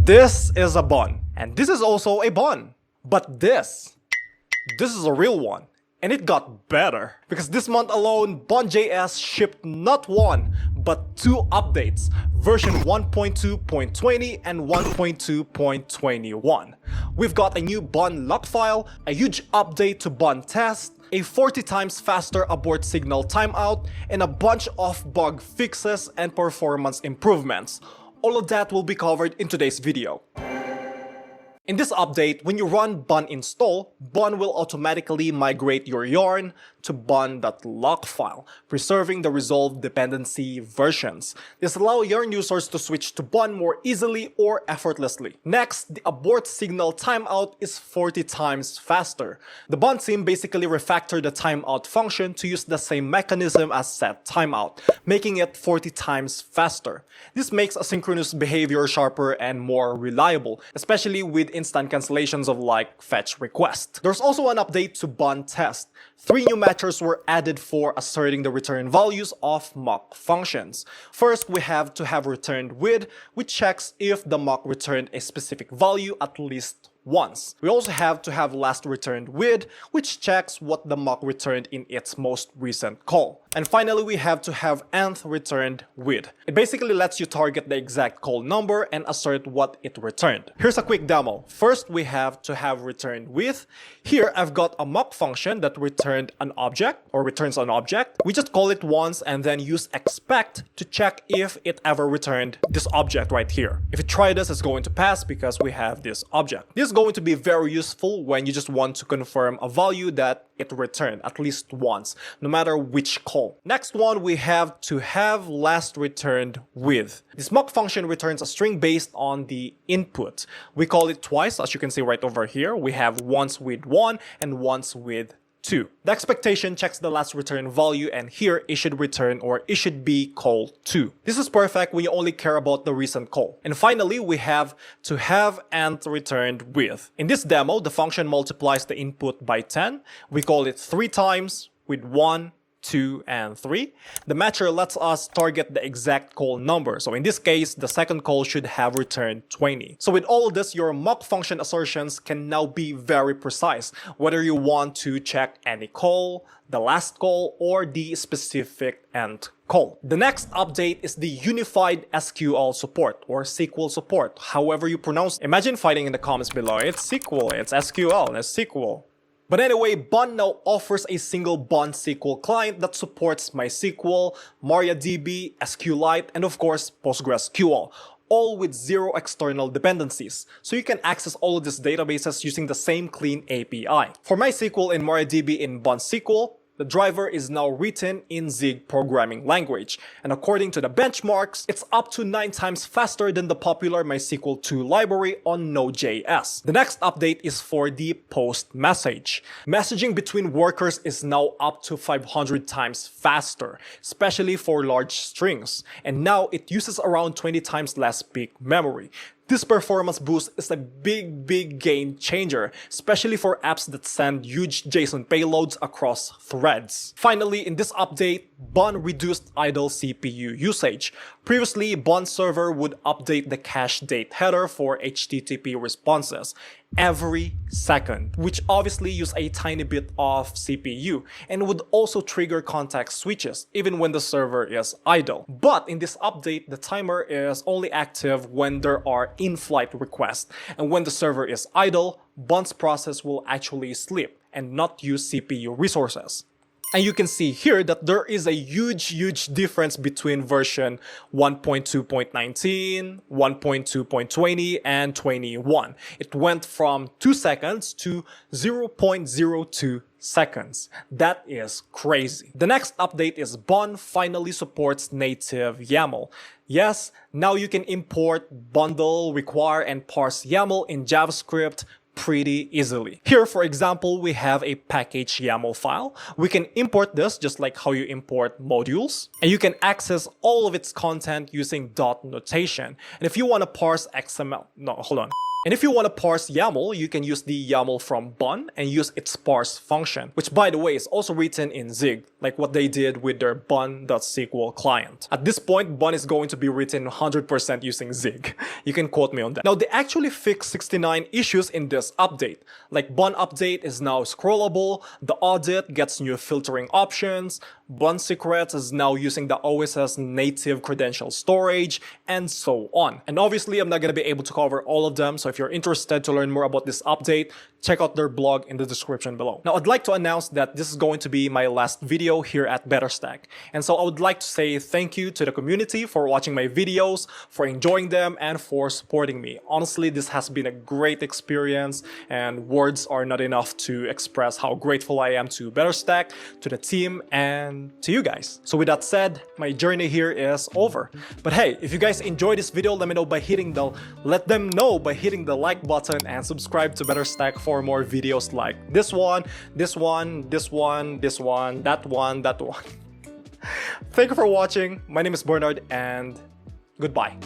This is a bun, and this is also a bun. But this is a real one. And it got better, because this month alone, Bun.js shipped not one, but two updates, version 1.2.20 and 1.2.21. We've got a new bun.lock file, a huge update to bun test, a 40 times faster AbortSignal timeout, and a bunch of bug fixes and performance improvements. All of that will be covered in today's video. In this update, when you run bun install, bun will automatically migrate your yarn to bun.lock file, preserving the resolved dependency versions. This allows yarn users to switch to bun more easily or effortlessly. Next, the AbortSignal timeout is 40 times faster. The bun team basically refactored the timeout function to use the same mechanism as set timeout, making it 40 times faster. This makes asynchronous behavior sharper and more reliable, especially with instant cancellations of like fetch request. There's also an update to bun test. 3 new methods were added for asserting the return values of mock functions. First, we have to have returned with, which checks if the mock returned a specific value at least once. We also have to have last returned with, which checks what the mock returned in its most recent call. And finally, we have to have nth returned with. It basically lets you target the exact call number and assert what it returned. Here's a quick demo. First, we have to have returned with. Here, I've got a mock function that returned an object or returns an object. We just call it once and then use expect to check if it ever returned this object right here. If it tried this, it's going to pass because we have this object. This is going to be very useful when you just want to confirm a value that it returned at least once, no matter which call. Next one, we have to have last returned with. This mock function returns a string based on the input. We call it twice, as you can see right over here. We have once with 1 and once with 2. The expectation checks the last return value, and here it should return or it should be call 2. This is perfect when you only care about the recent call. And finally, we have to have nth returned with. In this demo, the function multiplies the input by 10. We call it 3 times with 1, 2, and 3. The matcher lets us target the exact call number. So in this case, the second call should have returned 20. So with all of this, your mock function assertions can now be very precise, whether you want to check any call, the last call, or the specific end call. The next update is the unified SQL support or SQL support, however you pronounce it. Imagine fighting in the comments below. It's SQL, it's SQL, it's SQL. But anyway, Bun now offers a single Bun.SQL client that supports MySQL, MariaDB, SQLite, and of course PostgreSQL, all with 0 external dependencies. So you can access all of these databases using the same clean API. For MySQL and MariaDB in Bun.SQL, the driver is now written in Zig programming language, and according to the benchmarks, it's up to 9 times faster than the popular MySQL 2 library on node.js. The next update is for the post message. Messaging between workers is now up to 500 times faster, especially for large strings, and now it uses around 20 times less peak memory. This performance boost is a big game changer, especially for apps that send huge JSON payloads across threads. Finally, in this update, Bun reduced idle CPU usage. Previously, Bun server would update the cache date header for HTTP responses every second, which obviously use a tiny bit of CPU and would also trigger context switches even when the server is idle. But in this update, the timer is only active when there are in-flight requests, and when the server is idle, Bun's process will actually sleep and not use CPU resources. And you can see here that there is a huge difference between version 1.2.19, 1.2.20, and 21. It went from 2 seconds to 0.02 seconds. That is crazy. The next update is Bun finally supports native YAML. Yes, now you can import, bundle, require, and parse YAML in JavaScript pretty easily. Here, for example, we have a package YAML file. We can import this just like how you import modules, and you can access all of its content using dot notation. And if you want to parse XML, no, hold on. And if you want to parse YAML, you can use the YAML from Bun and use its parse function, which by the way is also written in Zig, like what they did with their Bun.SQL client. At this point, Bun is going to be written 100% using Zig. You can quote me on that. Now, they actually fixed 69 issues in this update. Like Bun update is now scrollable, the audit gets new filtering options, Bun secrets is now using the OS's native credential storage, and so on. And obviously, I'm not going to be able to cover all of them, so if you're interested to learn more about this update, check out their blog in the description below. Now, I'd like to announce that this is going to be my last video here at BetterStack. And so I would like to say thank you to the community for watching my videos, for enjoying them, and for supporting me. Honestly, this has been a great experience, and words are not enough to express how grateful I am to BetterStack, to the team, and to you guys. So with that said, my journey here is over. But hey, if you guys enjoyed this video, let them know by hitting the like button and subscribe to BetterStack for more videos like this one, that one. Thank you for watching. My name is Bernard, and goodbye.